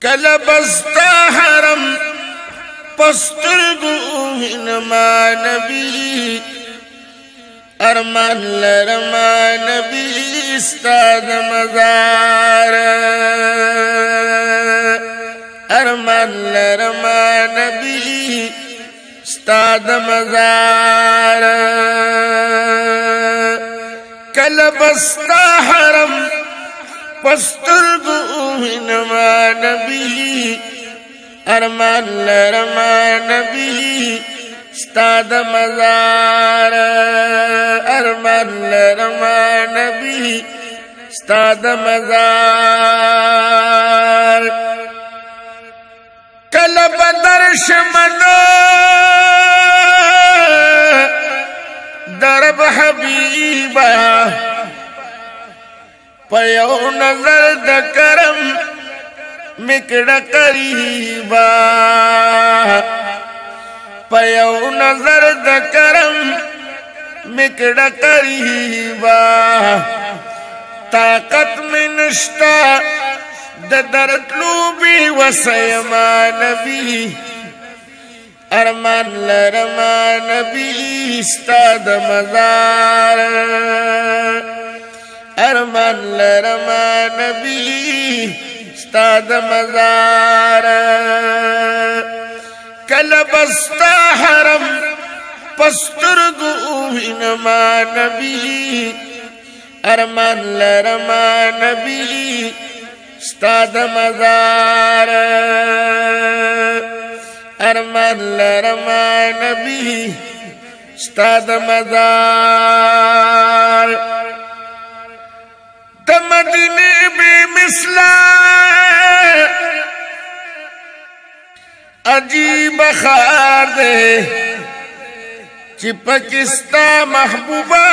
کله بستا حرم پسترګو وینما نبی ارمان لرما نبی استاد مزار ارمان لرما نبی استاد مزار کله بستا حرم پسترګو وینما نبی ارمان لرما نبی استاد مزار ارمان لرما نبی استاد مزار کله بدر شمنا درب حبیبا پیو نظر د کرم مکڑا قریبا پیو نظر د کرم مکڑا قریبا طاقت میں نشتا د درتلو بی وسیما نبی ارمان لرما نبی استاد مزار ارمان لرما نبی استاد مزار کله بستا حرم پسترګو وینما نبی ارمان لرما نبی استاد مزار ارمان لرما نبی استاد مزار د مدینه بے مثلا عجیب خار دے چی پاکستا محبوبہ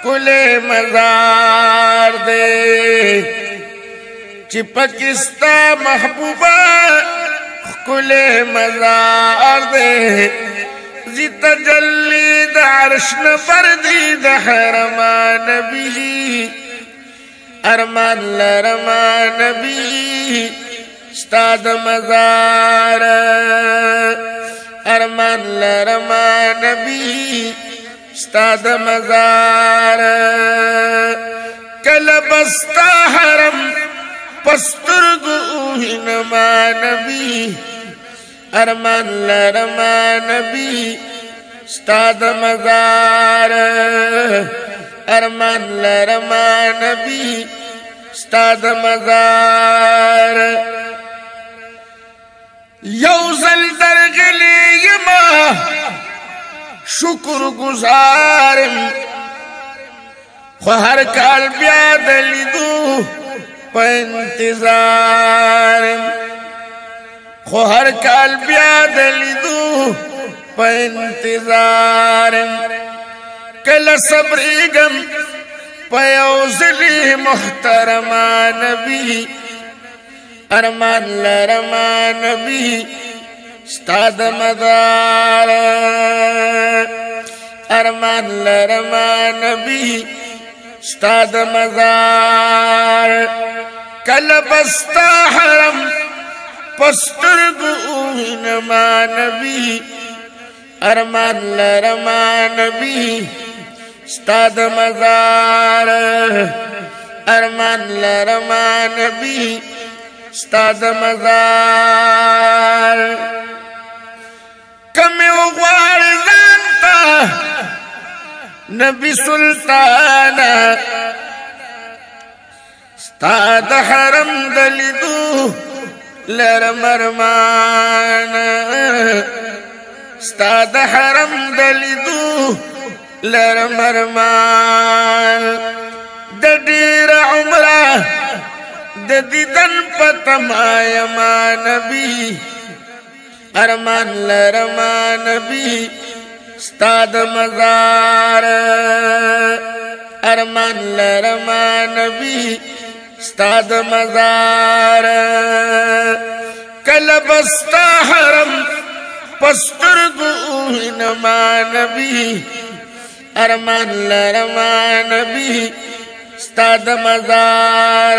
کل مزار دے چی پاکستا محبوبہ کل مزار دے زی تجلی دا عرش نفر دی دا حرما نبی ارمان لرما نبی استاد مزار ارمان لرما نبی استاد مزار کله بستا حرم پسترګو وینما نبی ارمان لرما نبی استاد مزار ارمان لرما نبی استاد مزار یوزل درغلی یما شکر گزارم خو هر کال بیا دلیدو په انتظارم خو هر کال بیا دلیدو په انتظارم کله صبرېږم په یو ځلې محترما نبی ارمان لرما نبی استاد مزار ارمان لرما نبی استاد مزار کله بستا حرم پسترګو وینما نبی ارمان لرما نبی استاد مزار ارمان لرما نبی استاد مزار کمی وغوار زانتا نبی سلطانا استاد حرم دلیدو لرم ارمانا استاد حرم دلیدو لرم ارمان د ډیر عمره د دیدن پتما یما نبی ارمان لرما نبی استاد مزار ارمان لرما نبی استاد مزار کله بستا حرم پسترګو وینما نبی ارمان لرما نبی استاد مزار